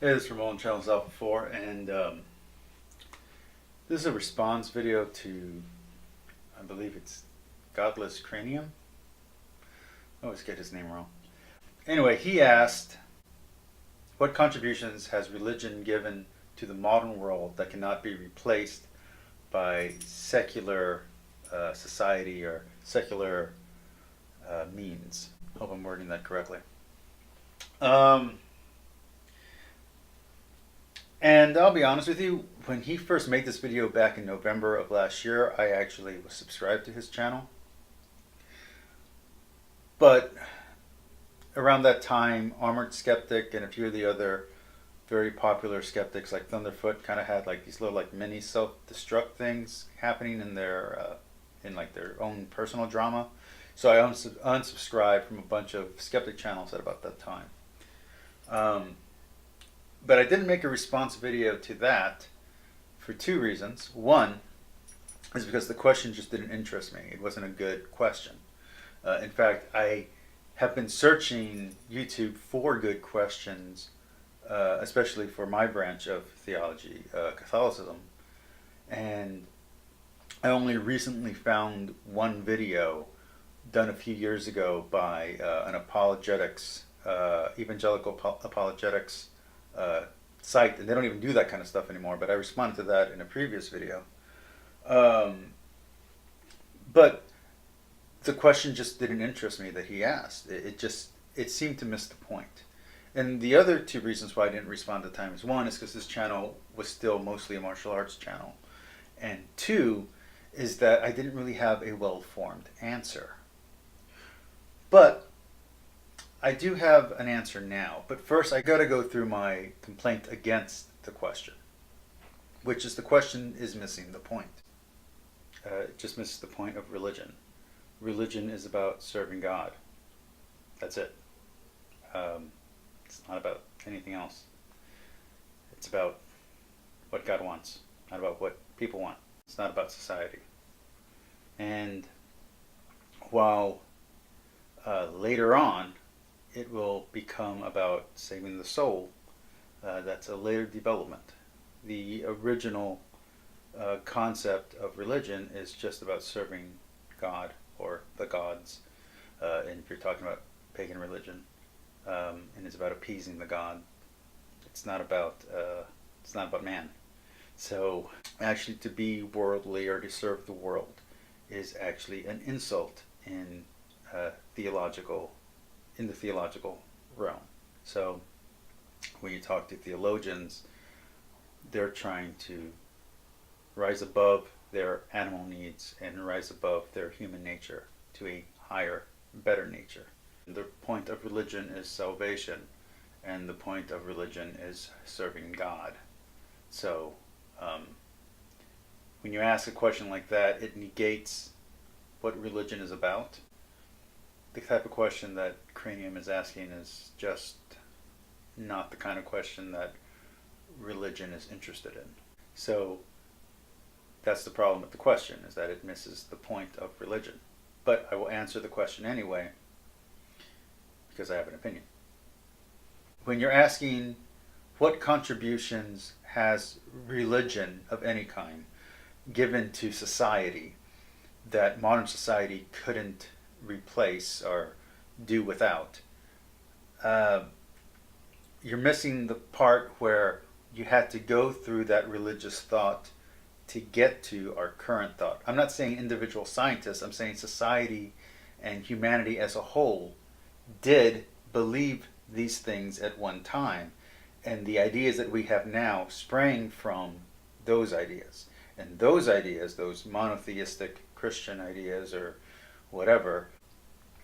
Hey, this is Ramon, channel's Alpha 4, and this is a response video to, I believe it's Godless Cranium. I always get his name wrong. Anyway, he asked, what contributions has religion given to the modern world that cannot be replaced by secular society or secular means? Hope I'm wording that correctly. And I'll be honest with you, when he first made this video back in November of last year, I actually was subscribed to his channel. But around that time, Armored Skeptic and a few of the other very popular skeptics like Thunderfoot kind of had like these little like mini self-destruct things happening in their own personal drama. So I unsubscribed from a bunch of skeptic channels at about that time. But I didn't make a response video to that for two reasons. One is because the question just didn't interest me. It wasn't a good question. In fact, I have been searching YouTube for good questions, especially for my branch of theology, Catholicism. And I only recently found one video done a few years ago by an apologetics, evangelical apologetics site, and they don't even do that kind of stuff anymore, but I responded to that in a previous video. But the question just didn't interest me that he asked. It seemed to miss the point. And the other two reasons why I didn't respond at the time is, one is because this channel was still mostly a martial arts channel, and two is that I didn't really have a well-formed answer. But I do have an answer now, but first I gotta go through my complaint against the question, which is the question is missing the point. It just misses the point of religion. Religion is about serving God. That's it. It's not about anything else. It's about what God wants, not about what people want. It's not about society. And while later on it will become about saving the soul, that's a later development. The original concept of religion is just about serving God or the gods, and if you're talking about pagan religion, and it's about appeasing the god. It's not about man. So actually, to be worldly or to serve the world is actually an insult in the theological realm. So when you talk to theologians, they're trying to rise above their animal needs and rise above their human nature to a higher, better nature. The point of religion is salvation, and the point of religion is serving God. So when you ask a question like that, it negates what religion is about. The type of question that Cranium is asking is just not the kind of question that religion is interested in. So that's the problem with the question, is that it misses the point of religion. But I will answer the question anyway, because I have an opinion. When you're asking what contributions has religion of any kind given to society that modern society couldn't replace or do without, you're missing the part where you had to go through that religious thought to get to our current thought. I'm not saying individual scientists, I'm saying society and humanity as a whole did believe these things at one time, and the ideas that we have now sprang from those ideas. And those ideas, those monotheistic Christian ideas or whatever,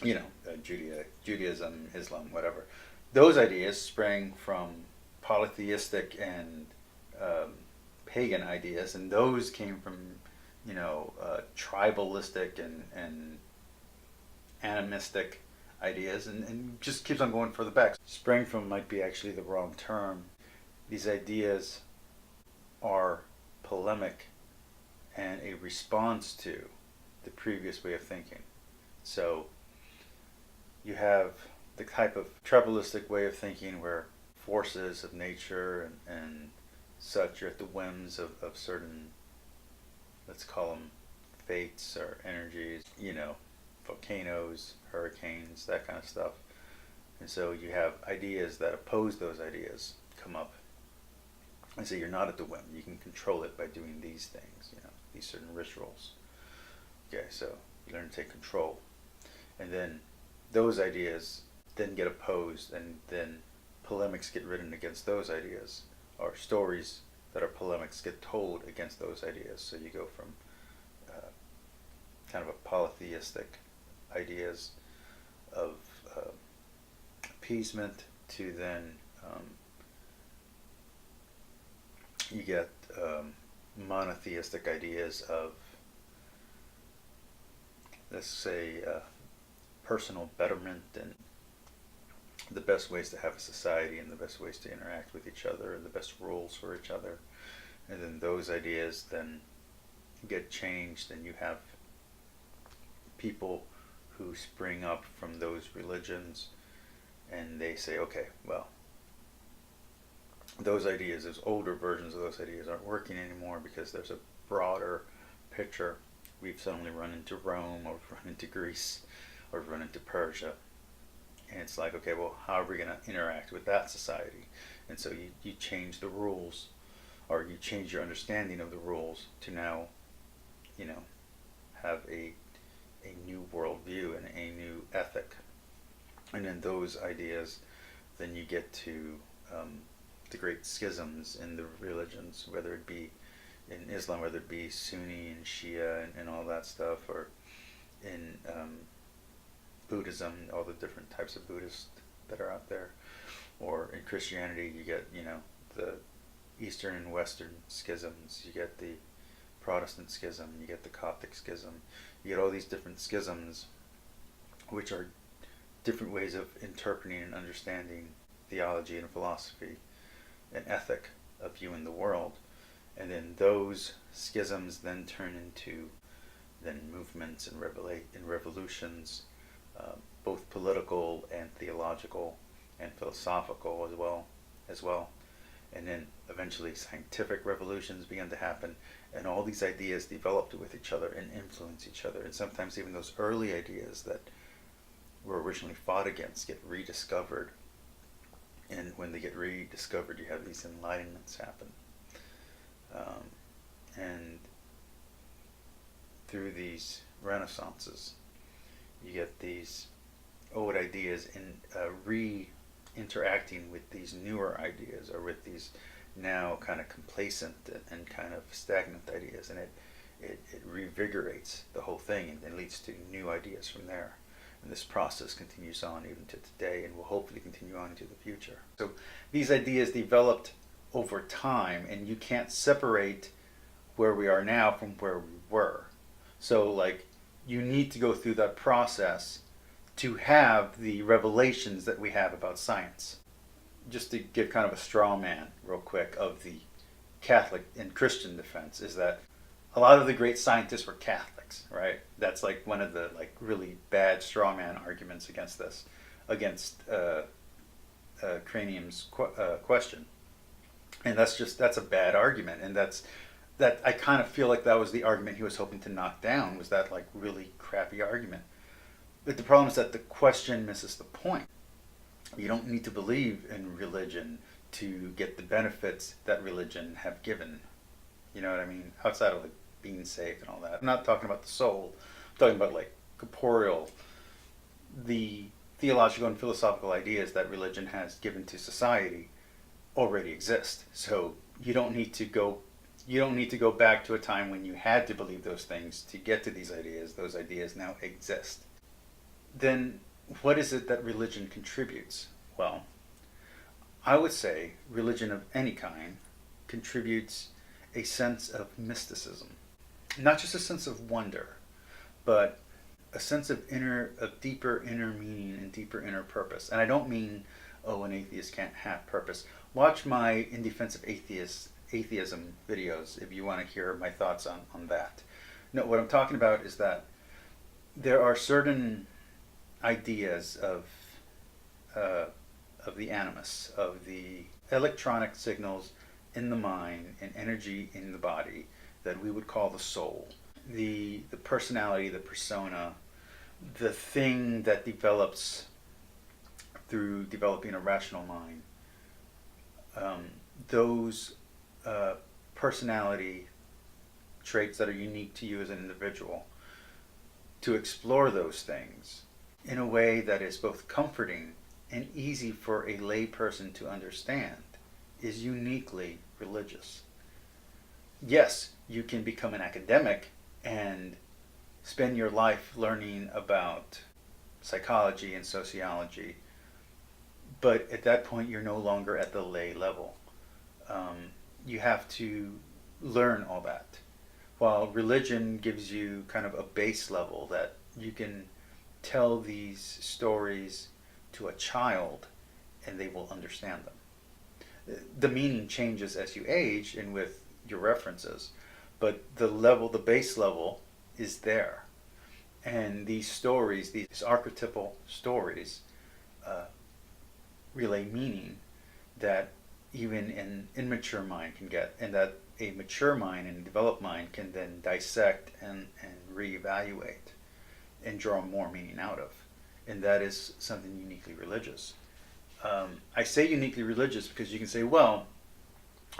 Judaism, Islam, whatever, those ideas sprang from polytheistic and pagan ideas, and those came from tribalistic and animistic ideas, and just keeps on going further back. Sprang from might be actually the wrong term. These ideas are polemic and a response to the previous way of thinking. So you have the type of tribalistic way of thinking where forces of nature and such. You're at the whims of certain, let's call them fates or energies, volcanoes, hurricanes, that kind of stuff. And so you have ideas that oppose those ideas come up. And so you're not at the whim. You can control it by doing these things, these certain rituals. Okay, so you learn to take control. And then those ideas then get opposed, and then polemics get written against those ideas, or stories that are polemics get told against those ideas. So you go from kind of a polytheistic ideas of appeasement to then you get monotheistic ideas of, let's say, personal betterment and the best ways to have a society and the best ways to interact with each other and the best rules for each other. And then those ideas then get changed, and you have people who spring up from those religions, and they say, okay, well, those ideas, those older versions of those ideas aren't working anymore because there's a broader picture. We've suddenly run into Rome, or run into Greece, or run into Persia. And it's like, okay, well, how are we going to interact with that society? And so you change the rules, or you change your understanding of the rules to now, have a new worldview and a new ethic. And then those ideas, then you get to the great schisms in the religions, whether it be in Islam, whether it be Sunni and Shia and all that stuff, or in Buddhism, all the different types of Buddhists that are out there, or in Christianity, you get, the Eastern and Western schisms, you get the Protestant schism, you get the Coptic schism, you get all these different schisms, which are different ways of interpreting and understanding theology and philosophy and ethic of viewing the world. And then those schisms then turn into then movements and revolutions, both political and theological and philosophical as well. And then eventually scientific revolutions began to happen, and all these ideas developed with each other and influence each other. And sometimes even those early ideas that were originally fought against get rediscovered. And when they get rediscovered, you have these enlightenments happen. And through these renaissances, you get these old ideas in interacting with these newer ideas, or with these now kind of complacent and kind of stagnant ideas, and it revigorates the whole thing and leads to new ideas from there. And this process continues on even to today, and will hopefully continue on into the future. So these ideas developed over time, and you can't separate where we are now from where we were. So like, you need to go through that process to have the revelations that we have about science. Just to give kind of a straw man real quick of the Catholic and Christian defense, is that a lot of the great scientists were Catholics, right? That's like one of the like really bad straw man arguments against this, against cranium's question. And that's a bad argument, and that I kind of feel like that was the argument he was hoping to knock down, was that like really crappy argument. But the problem is that the question misses the point. You don't need to believe in religion to get the benefits that religion have given. You know what I mean? Outside of like being saved and all that. I'm not talking about the soul. I'm talking about like corporeal, the theological and philosophical ideas that religion has given to society already exist. So you don't need to go back to a time when you had to believe those things to get to these ideas. Those ideas now exist. Then what is it that religion contributes? Well, I would say religion of any kind contributes a sense of mysticism. Not just a sense of wonder, but a sense of deeper inner meaning and deeper inner purpose. And I don't mean, an atheist can't have purpose. Watch my In Defense of Atheism videos if you want to hear my thoughts on that. No, what I'm talking about is that there are certain ideas of the animus, of the electronic signals in the mind and energy in the body that we would call the soul. The personality, the persona, the thing that develops through developing a rational mind. Those personality traits that are unique to you as an individual, to explore those things in a way that is both comforting and easy for a lay person to understand is uniquely religious. Yes, you can become an academic and spend your life learning about psychology and sociology, but at that point you're no longer at the lay level. You have to learn all that. While religion gives you kind of a base level that you can tell these stories to a child and they will understand them. The meaning changes as you age and with your references, but the base level is there. And these stories, these archetypal stories, relay meaning that even an immature mind can get, and that a mature mind and a developed mind can then dissect and reevaluate and draw more meaning out of. And that is something uniquely religious. I say uniquely religious because you can say, well,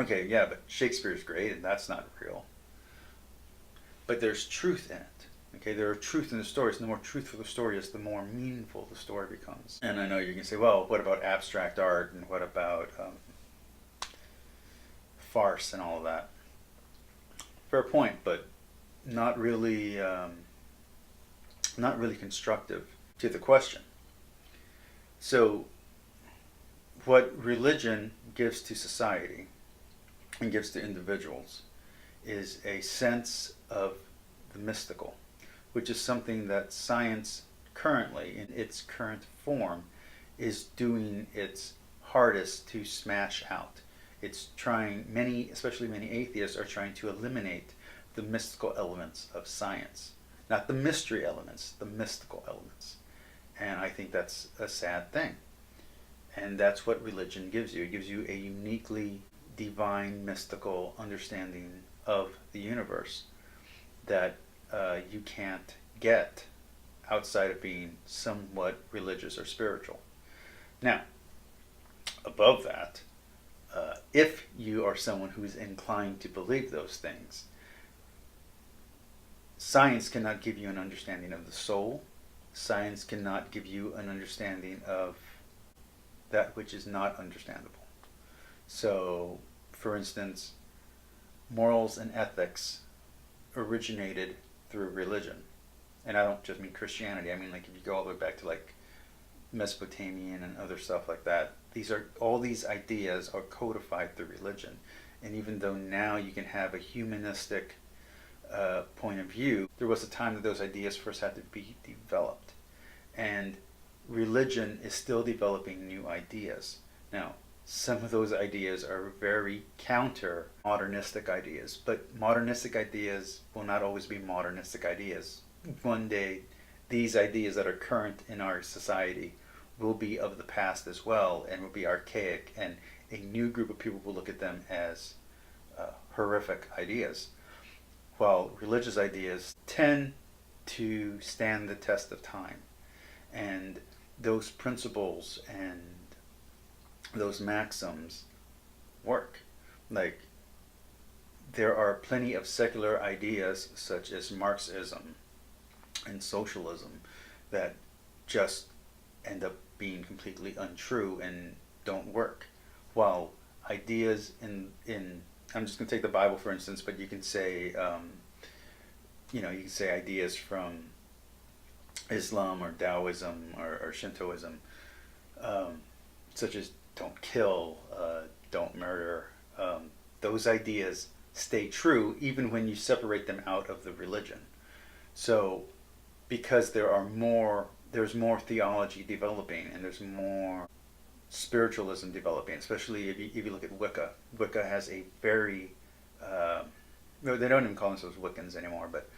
okay, yeah, but Shakespeare's great and that's not real. But there's truth in it. Okay, there are truth in the stories, and the more truthful the story is, the more meaningful the story becomes. And I know you can say, well, what about abstract art, and what about farce and all of that? Fair point, but not really constructive to the question. So, what religion gives to society and gives to individuals is a sense of the mystical, which is something that science currently, in its current form, is doing its hardest to smash out. It's trying, especially many atheists, are trying to eliminate the mystical elements of science. Not the mystery elements, the mystical elements. And I think that's a sad thing. And that's what religion gives you. It gives you a uniquely divine, mystical understanding of the universe that you can't get outside of being somewhat religious or spiritual. Now, above that, if you are someone who's inclined to believe those things, science cannot give you an understanding of the soul. Science cannot give you an understanding of that which is not understandable. So, for instance, morals and ethics originated through religion. And I don't just mean Christianity. I mean, like, if you go all the way back to like Mesopotamian and other stuff like that, all these ideas are codified through religion. And even though now you can have a humanistic point of view, there was a time that those ideas first had to be developed. And religion is still developing new ideas. Now, some of those ideas are very counter modernistic ideas, but modernistic ideas will not always be modernistic ideas. One day, these ideas that are current in our society will be of the past as well, and will be archaic, and a new group of people will look at them as horrific ideas, while religious ideas tend to stand the test of time. And those principles and those maxims work. Like, there are plenty of secular ideas such as Marxism and socialism that just end up being completely untrue and don't work. While ideas in I'm just going to take the Bible for instance, but you can say you can say ideas from Islam or Taoism or Shintoism, such as don't kill, don't murder. Those ideas stay true even when you separate them out of the religion. So, because there's more theology developing, and there's more spiritualism developing, especially if you look at Wicca. Wicca has a very, they don't even call themselves Wiccans anymore, but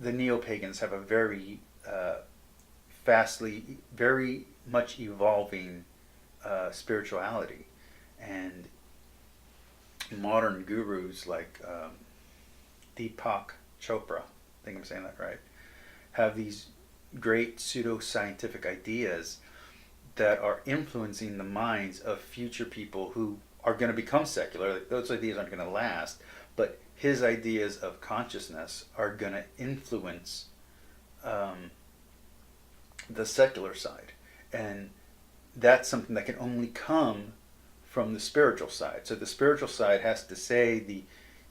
the neo-pagans have a very very much evolving spirituality. And modern gurus like Deepak Chopra, I think I'm saying that right, have these great pseudoscientific ideas that are influencing the minds of future people who are going to become secular. Like, those ideas aren't going to last, but his ideas of consciousness are going to influence the secular side. And that's something that can only come from the spiritual side. So the spiritual side has to say the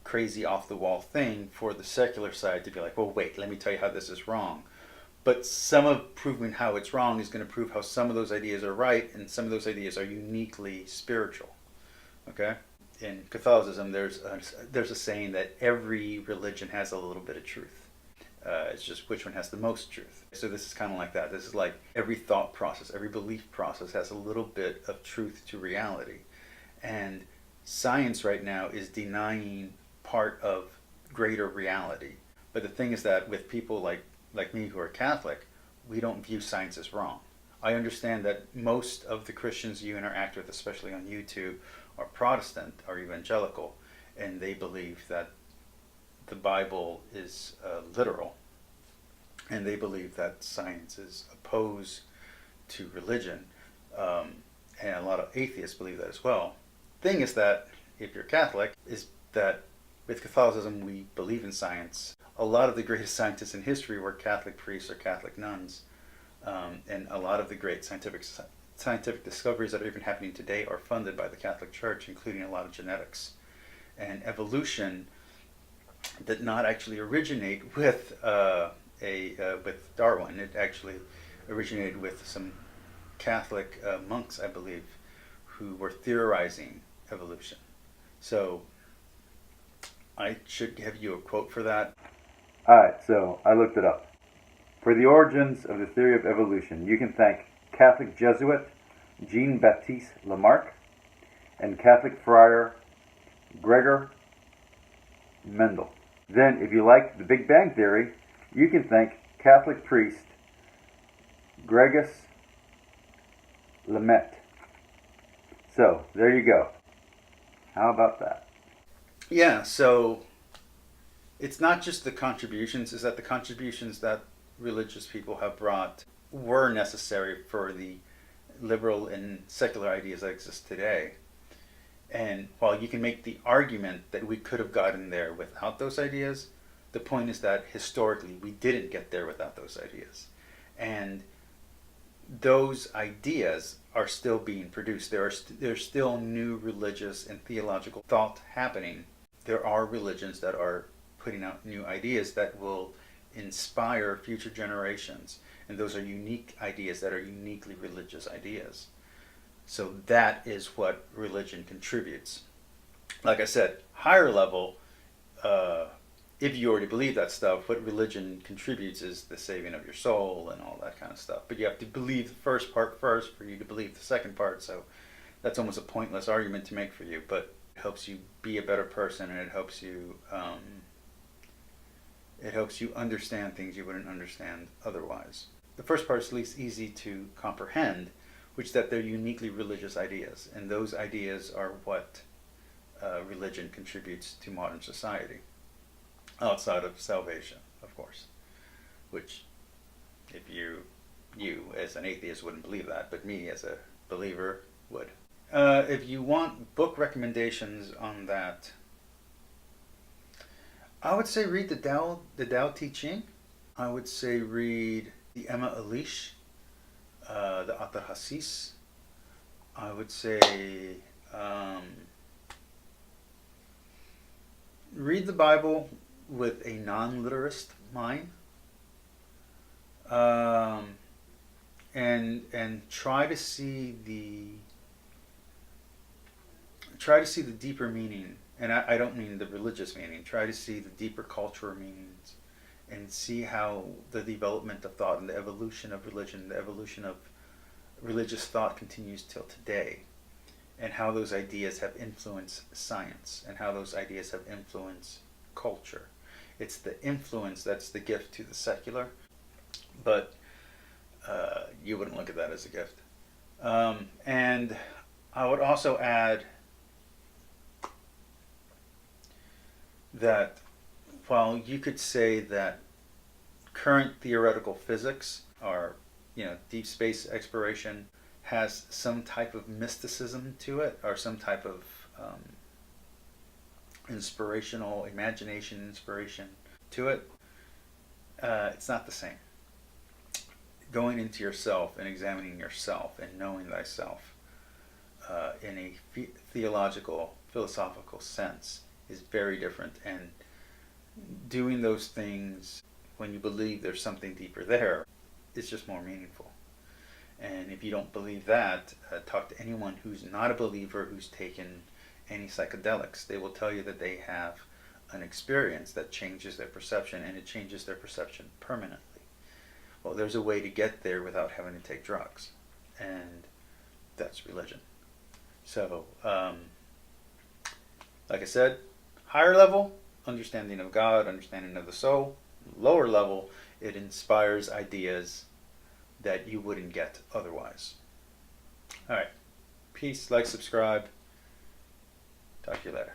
crazy off the wall thing for the secular side to be like, well, wait, let me tell you how this is wrong. But some of proving how it's wrong is going to prove how some of those ideas are right, and some of those ideas are uniquely spiritual. Okay? In Catholicism, there's a saying that every religion has a little bit of truth. It's just which one has the most truth. So this is kind of like that. This is like every thought process, every belief process has a little bit of truth to reality. And science right now is denying part of greater reality. But the thing is that with people like me who are Catholic, we don't view science as wrong. I understand that most of the Christians you interact with, especially on YouTube, are Protestant, are evangelical, and they believe that the Bible is literal, and they believe that science is opposed to religion, and a lot of atheists believe that as well. Thing is that if you're Catholic, is that with Catholicism we believe in science. A lot of the greatest scientists in history were Catholic priests or Catholic nuns, and a lot of the great scientific discoveries that are even happening today are funded by the Catholic Church, including a lot of genetics. And evolution did not actually originate with with Darwin. It actually originated with some Catholic monks, I believe, who were theorizing evolution. So I should give you a quote for that. Alright, so I looked it up. For the origins of the theory of evolution, you can thank Catholic Jesuit Jean-Baptiste Lamarck and Catholic friar Gregor Mendel. Then, if you like the Big Bang Theory, you can thank Catholic priest Gregis Lemaitre. So, there you go. How about that? Yeah, so it's not just the contributions, it's that the contributions that religious people have brought were necessary for the liberal and secular ideas that exist today. And while you can make the argument that we could have gotten there without those ideas, the point is that historically we didn't get there without those ideas. And those ideas are still being produced. There's still new religious and theological thought happening. There are religions that are putting out new ideas that will inspire future generations. And those are unique ideas that are uniquely religious ideas. So that is what religion contributes. Like I said, higher level, if you already believe that stuff, what religion contributes is the saving of your soul and all that kind of stuff. But you have to believe the first part first for you to believe the second part. So that's almost a pointless argument to make for you. But it helps you be a better person, and it helps you understand things you wouldn't understand otherwise. The first part is at least easy to comprehend, which is that they're uniquely religious ideas, and those ideas are what religion contributes to modern society, outside of salvation, of course, which if you as an atheist wouldn't believe that, but me as a believer would. If you want book recommendations on that, I would say read the Tao Te Ching. I would say read the Emma Elish, the Atahasis. I would say read the Bible with a non-literist mind, and try to see the deeper meaning. And I don't mean the religious meaning. Try to see the deeper cultural meanings, and see how the development of thought and the evolution of religion, the evolution of religious thought continues till today, and how those ideas have influenced science, and how those ideas have influenced culture. It's the influence that's the gift to the secular, but you wouldn't look at that as a gift. And I would also add that while you could say that current theoretical physics, or deep space exploration, has some type of mysticism to it, or some type of inspirational imagination, inspiration to it, it's not the same. Going into yourself and examining yourself and knowing thyself in a theological, philosophical sense is very different. And doing those things when you believe there's something deeper there is just more meaningful. And if you don't believe that, talk to anyone who's not a believer, who's taken any psychedelics. They will tell you that they have an experience that changes their perception, and it changes their perception permanently. Well, there's a way to get there without having to take drugs, and that's religion. So, like I said, higher level, understanding of God, understanding of the soul. Lower level, it inspires ideas that you wouldn't get otherwise. All right. Peace, like, subscribe. Talk to you later.